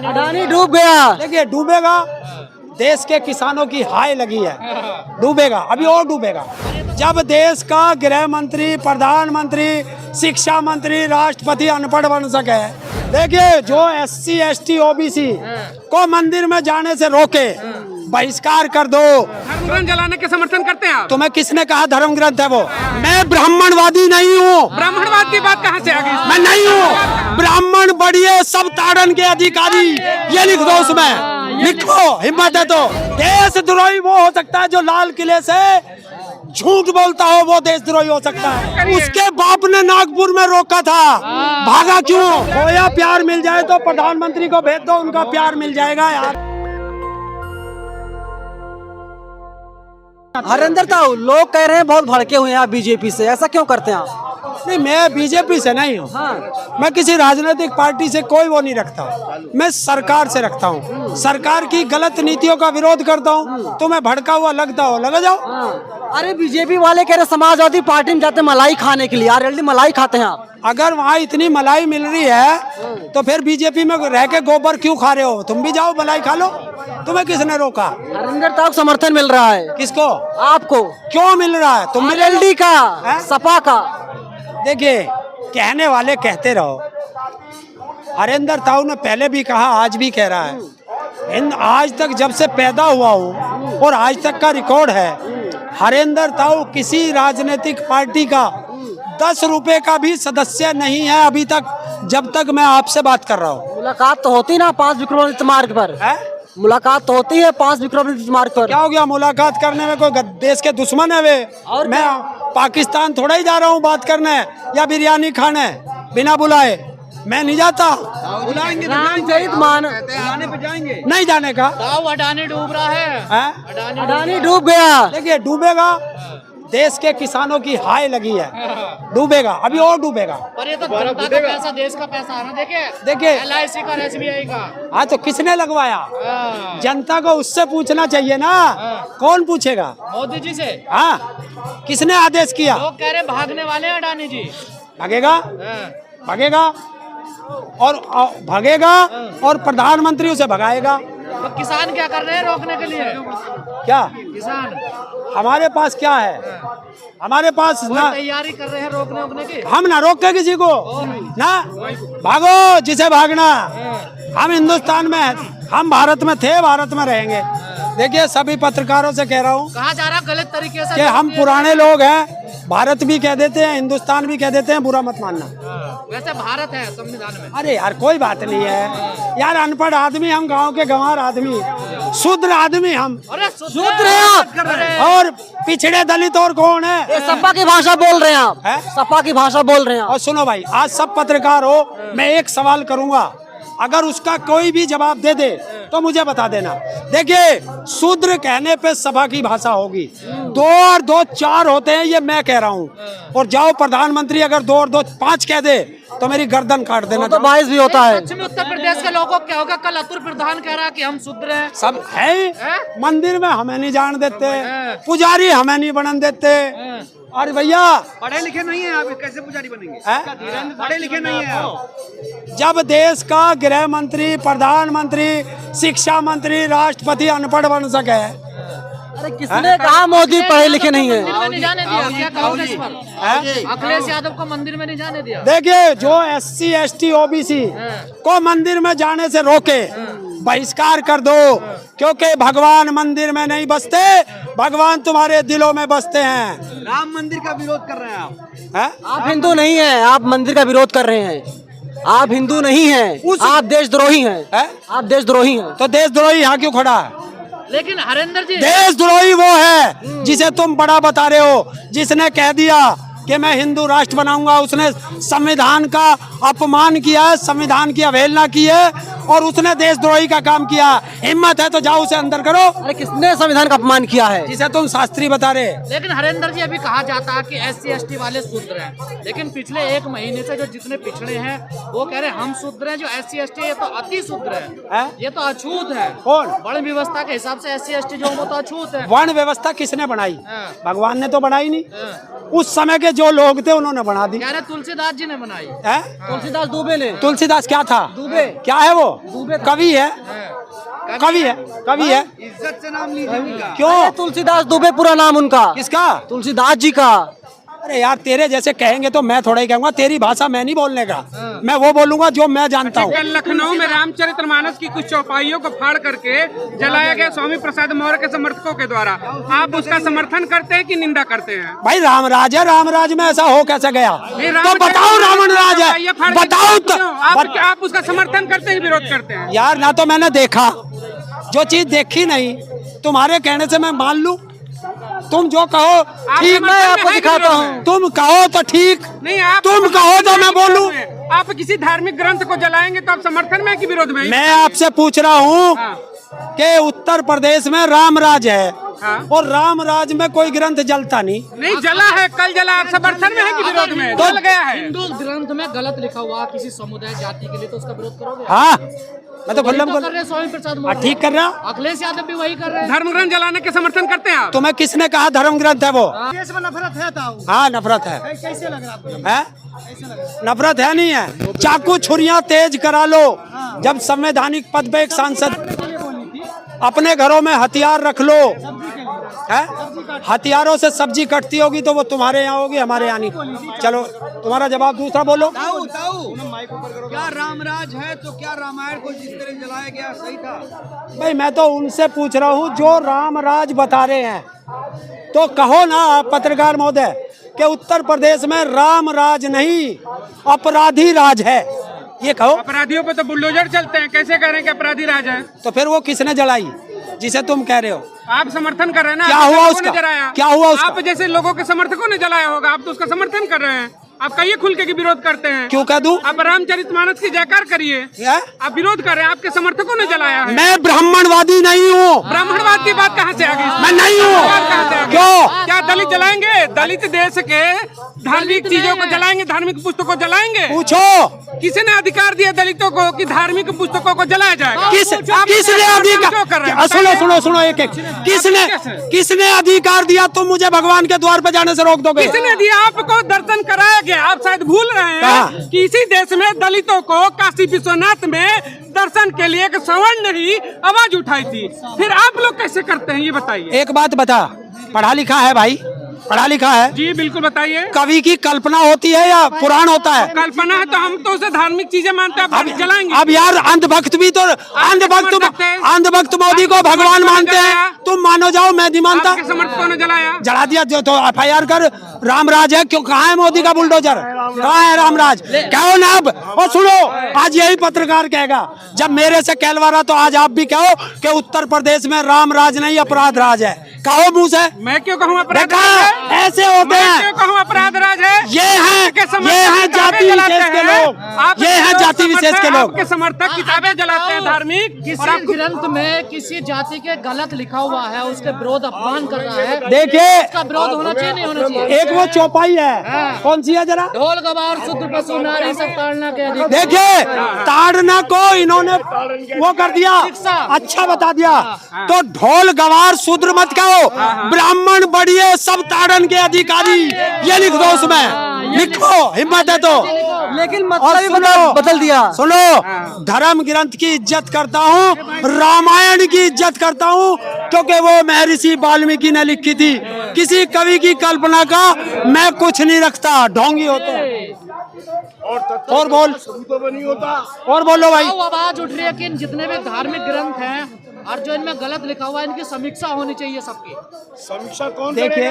अडानी डूब गया। देखिए डूबेगा, देश के किसानों की हाय लगी है, डूबेगा, अभी और डूबेगा। जब देश का गृह मंत्री, प्रधानमंत्री, शिक्षा मंत्री, राष्ट्रपति अनपढ़ बन सके। देखिए जो SC ST OBC को मंदिर में जाने से रोके, बहिष्कार कर दो। धर्म ग्रंथ जलाने के समर्थन करते हैं आप? तुम्हें किसने कहा धर्म ग्रंथ है वो? मैं ब्राह्मणवादी नहीं हूँ। ब्राह्मणवाद की बात कहाँ से आ गई? मैं नहीं हूँ। ब्राह्मण बढ़िए सब ताड़न के अधिकारी, ये लिख दो उसमें, लिखो, हिम्मत है तो। देशद्रोही वो हो सकता है जो लाल किले से झूठ बोलता हो, वो देशद्रोही हो सकता है। उसके बाप ने नागपुर में रोका था, भागा क्यों? खोया प्यार मिल जाए तो प्रधानमंत्री को भेज दो, उनका प्यार मिल जाएगा यार। हरेंद्र ताऊ, लोग कह रहे हैं बहुत भड़के हुए हैं आप बीजेपी से, ऐसा क्यों करते हैं आप? नहीं, मैं बीजेपी से नहीं हूँ। हाँ। मैं किसी राजनीतिक पार्टी से कोई वो नहीं रखता, मैं सरकार से रखता हूँ। सरकार की गलत नीतियों का विरोध करता हूँ। तुम्हें भड़का हुआ लगता हो, लगा जाओ। हाँ। अरे बीजेपी वाले कह रहे समाजवादी पार्टी में जाते मलाई खाने के लिए, ऑलरेडी मलाई खाते हैं आप। अगर वहाँ इतनी मलाई मिल रही है तो फिर बीजेपी में रह के गोबर क्यों खा रहे हो? तुम भी जाओ मलाई खा लो, तुम्हें किसने रोका? हरेंद्र ताऊ समर्थन मिल रहा है। किसको? आपको। क्यों मिल रहा है? तुम भी ले लो। RLD का, हैं? सपा का। देखिए कहने वाले कहते रहो। हरेंद्र ताऊ ने पहले भी कहा, आज भी कह रहा है, आज तक जब से पैदा हुआ हूँ और आज तक का रिकॉर्ड है, हरेंद्र ताऊ किसी राजनीतिक पार्टी का 10 रुपए का भी सदस्य नहीं है अभी तक, जब तक मैं आपसे बात कर रहा हूँ। मुलाकात तो होती ना 5 विक्रमादित्य मार्ग पर है? मुलाकात तो होती है 5 विक्रमादित्य मार्ग पर। क्या हो गया मुलाकात करने में? कोई देश के दुश्मन है वे? और मैं पाकिस्तान थोड़ा ही जा रहा हूँ बात करने या बिरयानी खाने बिना बुलाए। मैं नहीं जाता। बुलाएंगे तो रामचरित मानस बुलाने पे जाएंगे। नहीं जाने का। अडानी डूब रहा है। अडानी डूब गया। देखिए डूबेगा, देश के किसानों की हाय लगी है, डूबेगा, अभी और डूबेगा। पर ये तो जनता का पैसा, देश का पैसा है ना। देखिए LIC का, SBI का। हाँ तो किसने लगवाया? जनता को उससे पूछना चाहिए ना। कौन पूछेगा? मोदी जी से। हाँ, किसने आदेश किया? लोग कह रहे भागने वाले हैं अडानी जी। भागेगा, भागेगा और भागेगा और प्रधानमंत्री उसे भगाएगा। तो किसान क्या कर रहे हैं रोकने के लिए? क्या किसान हमारे पास क्या है? हमारे पास ना तैयारी कर रहे हैं रोकने की। हम ना रोके किसी को ना। भागो जिसे भागना। हम हिंदुस्तान में, हम भारत में थे, भारत में रहेंगे। देखिए सभी पत्रकारों से कह रहा हूँ, कहा जा रहा गलत तरीके से कि हम पुराने लोग हैं, भारत भी कह देते हैं, हिंदुस्तान भी कह देते हैं, बुरा मत मानना। वैसे भारत है संविधान में। अरे यार कोई बात नहीं है यार, अनपढ़ आदमी हम, गांव के गंवार आदमी, शूद्र आदमी हम। अरे शूद्र हैं आप। और पिछड़े दलित और कौन है? ये सपा की भाषा बोल रहे हैं आप। है? सपा की भाषा बोल रहे हैं आप। और सुनो भाई, आज सब पत्रकार हो, मैं एक सवाल करूंगा, अगर उसका कोई भी जवाब दे दे तो मुझे बता देना। देखिए शूद्र कहने पे सभा की भाषा होगी, 2 और 2 4 होते हैं, ये मैं कह रहा हूँ। और जाओ प्रधानमंत्री अगर 2 और 2 5 कह दे तो मेरी गर्दन काट देना। तो 22 भी होता है। पश्चिमी उत्तर प्रदेश के लोगों को क्या होगा? कल अतुल प्रधान कह रहा है कि हम शूद्र हैं। सब है मंदिर में, हमें नहीं जान देते, पुजारी हमें नहीं बनन देते। अरे भैया पढ़े लिखे नहीं है आप, कैसे पुजारी बनेंगे? पढ़े लिखे नहीं है आप। जब देश का गृह मंत्री, प्रधानमंत्री, शिक्षा मंत्री, राष्ट्रपति अनपढ़ बन सके। अरे किसने कहा मोदी पढ़े लिखे नहीं है? मंदिर में नहीं जाने दिया, क्या कहोगे इस पर? अखिलेश यादव को मंदिर में नहीं जाने दिया। देखिए जो SC ST OBC को मंदिर में जाने से रोके, बहिष्कार कर दो। क्योंकि भगवान मंदिर में नहीं बसते, भगवान तुम्हारे दिलों में बसते हैं। राम मंदिर का विरोध कर रहे हैं आप। है? आप हिंदू नहीं हैं, आप मंदिर का विरोध कर रहे हैं। आप हिंदू नहीं हैं, आप देशद्रोही हैं। है? आप देशद्रोही हैं। तो देशद्रोही यहाँ क्यों खड़ा है? लेकिन हरेंद्र जी, देशद्रोही वो है जिसे तुम बड़ा बता रहे हो, जिसने कह दिया कि मैं हिंदू राष्ट्र बनाऊंगा। उसने संविधान का अपमान किया है, संविधान की अवहेलना की है और उसने देशद्रोही का काम किया। हिम्मत है तो जाओ उसे अंदर करो। अरे किसने संविधान का अपमान किया है? जिसे तुम शास्त्री बता रहे। लेकिन हरेंद्र जी अभी कहा जाता है कि SC ST वाले शूद्र हैं, लेकिन पिछले 1 महीने से जो जितने पिछड़े हैं वो कह रहे हैं हम शूद्र हैं, जो SC ST ये तो अति शूद्र है, ये तो अछूत है। कौन? वर्ण व्यवस्था के हिसाब से SC ST जो वो तो अछूत है। वर्ण व्यवस्था किसने बनाई? भगवान ने तो बनाई नहीं। उस समय के जो लोग थे उन्होंने बना दी। कह रहे तुलसीदास जी ने बनाई। है? तुलसीदास दुबे ने। तुलसीदास क्या था? दुबे। क्या है वो? कवि है, कवि है, कवि है। इज्जत से नाम लीजिए। क्यों? तुलसीदास दुबे पूरा नाम उनका। किसका? तुलसीदास जी का। अरे यार तेरे जैसे कहेंगे तो मैं थोड़ा ही कहूँगा, तेरी भाषा मैं नहीं बोलने का, मैं वो बोलूंगा जो मैं जानता हूँ। कल लखनऊ में रामचरितमानस की कुछ चौपाइयों को फाड़ करके जलाया गया स्वामी प्रसाद मौर्य के समर्थकों के द्वारा। आप उसका समर्थन करते हैं कि निंदा करते हैं? भाई रामराज है, रामराज में ऐसा हो कैसे गया? तो बताओ रावण राज है, बताओ तो। आप उसका समर्थन करते हैं, विरोध करते हैं? यार ना तो मैंने देखा, जो चीज देखी नहीं तुम्हारे कहने से मैं मान लूं। तुम जो कहो ठीक, मैं आपको दिखाता हूँ। तुम कहो तो ठीक नहीं, आप तुम कहो तो मैं बोलूं। आप किसी धार्मिक ग्रंथ को जलाएंगे तो आप समर्थन में कि विरोध में? मैं आपसे पूछ रहा हूँ कि उत्तर प्रदेश में रामराज है और रामराज में कोई ग्रंथ जलता नहीं जला है, कल जला। आप समर्थन में है कि विरोध में? जल गया है। हिंदू ग्रंथ में गलत लिखा हुआ किसी समुदाय जाति के लिए, तो उसका विरोध करोगे? हाँ, मैं तो खुल्लम कर रहे हैं स्वामी प्रसाद मौर्य। ठीक कर रहा। अखिलेश यादव भी वही कर रहे हैं। धर्म ग्रंथ जलाने के समर्थन करते हैं आप? तुम्हें किसने कहा धर्म ग्रंथ है वो? देश में नफरत है ताऊ। हाँ नफरत है। कैसे लग रहा आपको? है नफरत है, नहीं है। चाकू छुरियां तेज करा लो। जब संवैधानिक पद पे एक सांसद, अपने घरों में हथियार रख लो। है हथियारों से सब्जी कटती होगी तो वो तुम्हारे यहाँ होगी, हमारे यहाँ नहीं। चलो तुम्हारा जवाब दूसरा बोलो। ताऊ क्या रामराज है तो क्या रामायण को जिस तरह जलाया गया सही था? भाई मैं तो उनसे पूछ रहा हूँ जो रामराज बता रहे हैं, तो कहो ना आप पत्रकार महोदय कि उत्तर प्रदेश में रामराज नहीं अपराधी राज है, ये कहो। अपराधियों पे तो बुलडोजर चलते हैं, कैसे कह रहे हैं कि अपराधी राज है? तो फिर वो किसने जलाई जिसे तुम कह रहे हो? आप समर्थन कर रहे हैं ना? क्या हुआ उसका? क्या हुआ उसका? आप जैसे लोगों के समर्थकों ने जलाया होगा, आप तो उसका समर्थन कर रहे हैं। आप कहिए खुल के कि विरोध करते हैं। क्यों कह दूं? आप रामचरितमानस की जयकार करिए। आप विरोध कर रहे हैं, आपके समर्थकों ने जलाया है। मैं ब्राह्मणवादी नहीं हूँ। ब्राह्मणवाद की बात कहाँ से आ गई? मैं नहीं हूँ। क्यों? क्या दलित जलाएंगे? दलित देश के धार्मिक चीजों को जलाएंगे, धार्मिक पुस्तकों को जलाएंगे? पूछो किसने अधिकार दिया दलितों को कि धार्मिक पुस्तकों को जलाया जाएगा? किसने अधिकार? सुनो एक किसने अधिकार दिया? तुम मुझे भगवान के द्वार पे जाने से रोक दोगे? किसने दिया? आपको दर्शन कराया गया। आप शायद भूल रहे हैं कि इसी देश में दलितों को काशी विश्वनाथ में दर्शन के लिए एक सवर्ण ने आवाज उठाई थी। फिर आप लोग कैसे करते हैं ये बताइए। एक बात बता, पढ़ा लिखा है भाई? पढ़ा लिखा है? जी बिल्कुल बताइए। कवि की कल्पना होती है या पुराण होता है? कल्पना है तो हम तो उसे धार्मिक चीजें मानते हैं, अब जलाएंगे। अब यार अंधभक्त भी तो अंधभक्त मोदी को भगवान मानते हैं, तुम मानो जाओ, मैं नहीं मानता। समर्थकों ने जलाया, जला दिया तो FIR कर। रामराज है क्यों? कहाँ है मोदी का बुलडोजर? कहाँ है रामराज? कहो ना अब। और सुनो, आज यही पत्रकार कहेगा, जब मेरे से कहलवारा तो आज आप भी कहो कि उत्तर प्रदेश में रामराज नहीं अपराध राज है। कहो मुँह से। मैं क्यों कहूँ अपराध राज है? ऐसे होते हैं। क्यों कहूँ अपराध राज है? ये है जाति विशेष के लोग, ये है जाति विशेष के लोग। आपके समर्थक किताबें जलाते हैं धार्मिक। किसी ग्रंथ में किसी जाति के गलत लिखा हुआ है, उसके विरोध अपमान कर रहा है, देखिए उसका विरोध होना चाहिए नहीं होना चाहिए? एक वो चौपाई है, कौन सी है जरा? ढोल गवार शूद्र पशु नारी सब ताड़ना के अधिकार। देखिए ताड़ना को इन्होंने वो कर दिया, अच्छा बता दिया। तो ढोल गवार शूद्र मत कहो, ब्राह्मण बढ़िए सब ताड़न के अधिकारी, ये लिख दो उसमें, लिखो, हिम्मत है तो। लेकिन मतलब बदल दिया। सुनो, धर्म ग्रंथ की इज्जत करता हूँ, रामायण की इज्जत करता हूँ, क्योंकि वो महर्षि वाल्मीकि ने लिखी थी। किसी कवि की कल्पना का मैं कुछ नहीं रखता, ढोंगी होते हैं। और बोल, और बोलो भाई। आवाज उठ रही है कि इन जितने भी धार्मिक ग्रंथ हैं और जो इनमें गलत लिखा हुआ है, इनकी समीक्षा होनी चाहिए सबकी। समीक्षा कौन देखिए,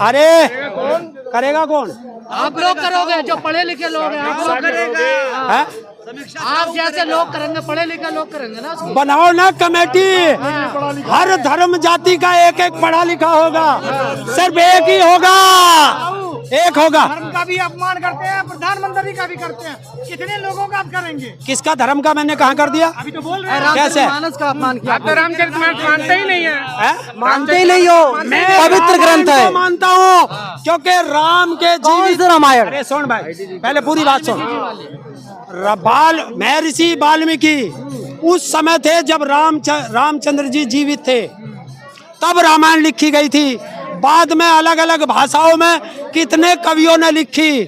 अरे करेगा कौन? आप लोग करोगे, जो पढ़े लिखे लोग हैं, आप लोग करेगा। आप जैसे लोग करेंगे, पढ़े लिखे लोग करेंगे ना उसकी। बनाओ ना कमेटी, हर धर्म जाति का एक एक पढ़ा लिखा होगा, सिर्फ एक ही होगा, एक होगा। धर्म का भी अपमान करते हैं, प्रधानमंत्री का भी करते हैं, कितने लोगों का आप करेंगे? किसका धर्म का मैंने कहाँ कर दिया? अभी तो बोल रहे हैं कैसे? रामचरितमानस का अपमान किया। आप तो रामचरितमानस मानते ही नहीं है। मानते ही नहीं हो। मैं पवित्र ग्रंथ है। मानता हूँ क्योंकि राम के कौन सा रामायण? अरे सुन भाई, पहले पूरी बात सुन। महर्षि वाल्मीकि उस समय थे जब रामचंद्र जी जीवित थे, तब रामायण लिखी गई थी। बाद में अलग अलग भाषाओं में कितने कवियों ने लिखी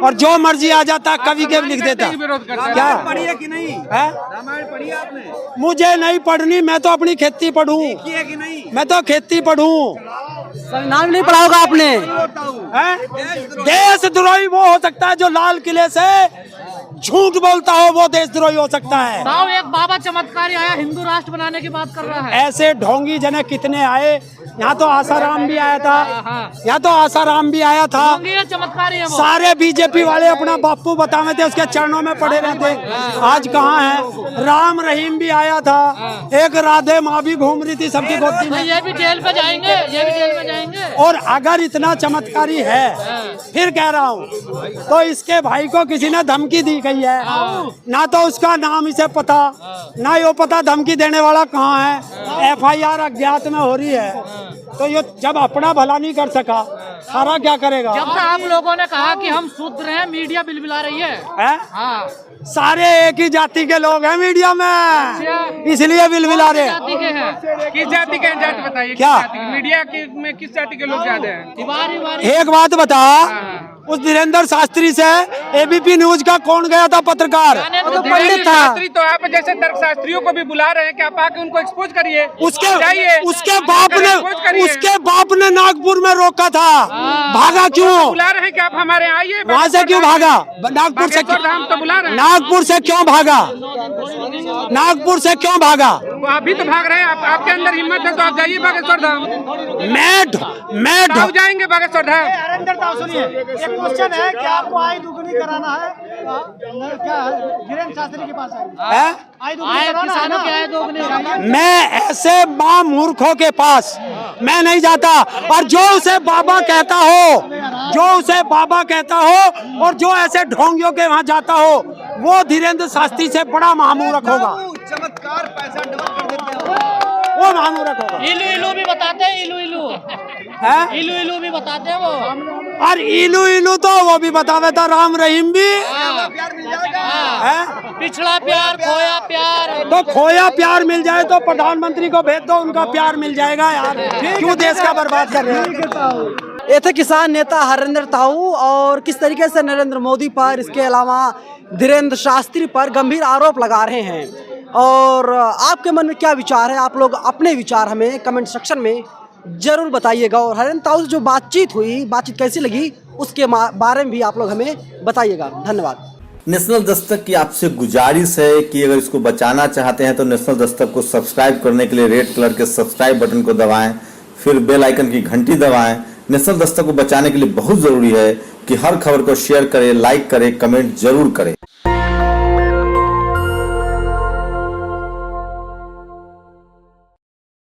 और जो मर्जी आ जाता कवि के लिख देता। क्या पढ़ी है कि नहीं? है? रामायण पढ़ी है आपने? मुझे नहीं पढ़नी, मैं तो अपनी खेती पढ़ूं। की है कि नहीं? मैं तो खेती पढ़ूं। संविधान नहीं पढ़ा होगा आपने। हैं? देशद्रोही वो हो सकता है जो लाल किले से झूठ बोलता हो, वो देशद्रोही हो सकता है। साहब एक बाबा चमत्कारी आया हिंदू राष्ट्र बनाने की बात कर रहा है। ऐसे ढोंगी जने कितने आए। यहाँ तो आसाराम भी आया था, यहाँ तो आसाराम भी आया था। चमत्कारी है वो। सारे बीजेपी वाले अपना बापू बतावे थे, उसके चरणों में पड़े रहते। आज कहाँ है? राम रहीम भी आया था, एक राधे माँ भी घूम रही थी सबकी गोदी में। ये भी जेल पे जाएंगे, ये भी जेल में जाएंगे। और अगर इतना चमत्कारी है, फिर कह रहा हूँ, तो इसके भाई को किसी ने धमकी दी गई है। ना तो उसका नाम इसे पता, ना ये पता धमकी देने वाला कहाँ है। FIR अज्ञात में हो रही है। तो ये जब अपना भला नहीं कर सका, सारा क्या करेगा? जब से आप लोगों ने कहा कि हम शुद्ध हैं, मीडिया बिलबिला रही है। हाँ, सारे एक ही जाति के लोग हैं मीडिया में, इसलिए बिलबिला रहे। जाति के हैं। किस जाति के हैं? जाति बताइए। क्या? किस जाति के? मीडिया में किस जाति के लोग ज्यादा हैं? तिवारी एक बात बता, उस धीरेन्द्र शास्त्री से ABP न्यूज का कौन गया था पत्रकार? तो पंडित था। शास्त्री तो आप जैसे तर्कशास्त्रियों को भी बुला रहे हैं कि आप आके उनको एक्सपोज करिए। उसके बाप ने नागपुर में रोका था। भागा क्यों? बुला रहे हैं कि आप हमारे यहाँ आइए। वहाँ से क्यों भागा? नागपुर से हम तो बुला रहे हैं। नागपुर से क्यों भागा? नागपुर से क्यों भागा? वो अभी तो भाग रहे हैं। आपके अंदर हिम्मत है तो आप जाइए बागेश्वर धाम। मैं कब जाएंगे बागेश्वर धाम? सुनिए, एक क्वेश्चन है कि आपको आय दुगनी कराना है, क्या धीरेन्द्र शास्त्री के पास आय दुगनी कराना है ना? आय दोगुनी। मैं ऐसे मां मूर्खों के पास मैं नहीं जाता। और जो उसे बाबा कहता हो, और जो ऐसे ढोंगियों के वहाँ जाता हो, वो धीरेन्द्र शास्त्री से बड़ा महामूर्ख होगा। चमत्कार पैसा डबल कर देते हैं। वो महामूर्ख होगा। इलू इलू भी बताते हैं, इलू इलू है? इलू इलू भी बताते हैं वो। और इलू तो वो भी बतावे था, राम रहीम भी। प्यार मिल जाएगा। है? पिछड़ा प्यार, खोया प्यार। तो खोया प्यार मिल जाए तो प्रधानमंत्री को भेज दो, उनका प्यार मिल जाएगा यार। क्यों देश का बर्बाद कर रहे हैं? ये थे किसान नेता हरेंद्र ताऊ, और किस तरीके से नरेंद्र मोदी पर, इसके अलावा धीरेन्द्र शास्त्री पर गंभीर आरोप लगा रहे हैं। और आपके मन में क्या विचार है? आप लोग अपने विचार हमें कमेंट सेक्शन में जरूर बताइएगा। और हरेंद्र ताऊ से जो बातचीत कैसी लगी, उसके बारे में भी आप लोग हमें बताइएगा। धन्यवाद। नेशनल दस्तक की आपसे गुजारिश है कि अगर इसको बचाना चाहते हैं तो नेशनल दस्तक को सब्सक्राइब करने के लिए रेड कलर के सब्सक्राइब बटन को दबाएं, फिर बेल आइकन की घंटी दबाएं। नेशनल दस्तक को बचाने के लिए बहुत जरूरी है कि हर खबर को शेयर करें, लाइक करें, कमेंट जरूर करें।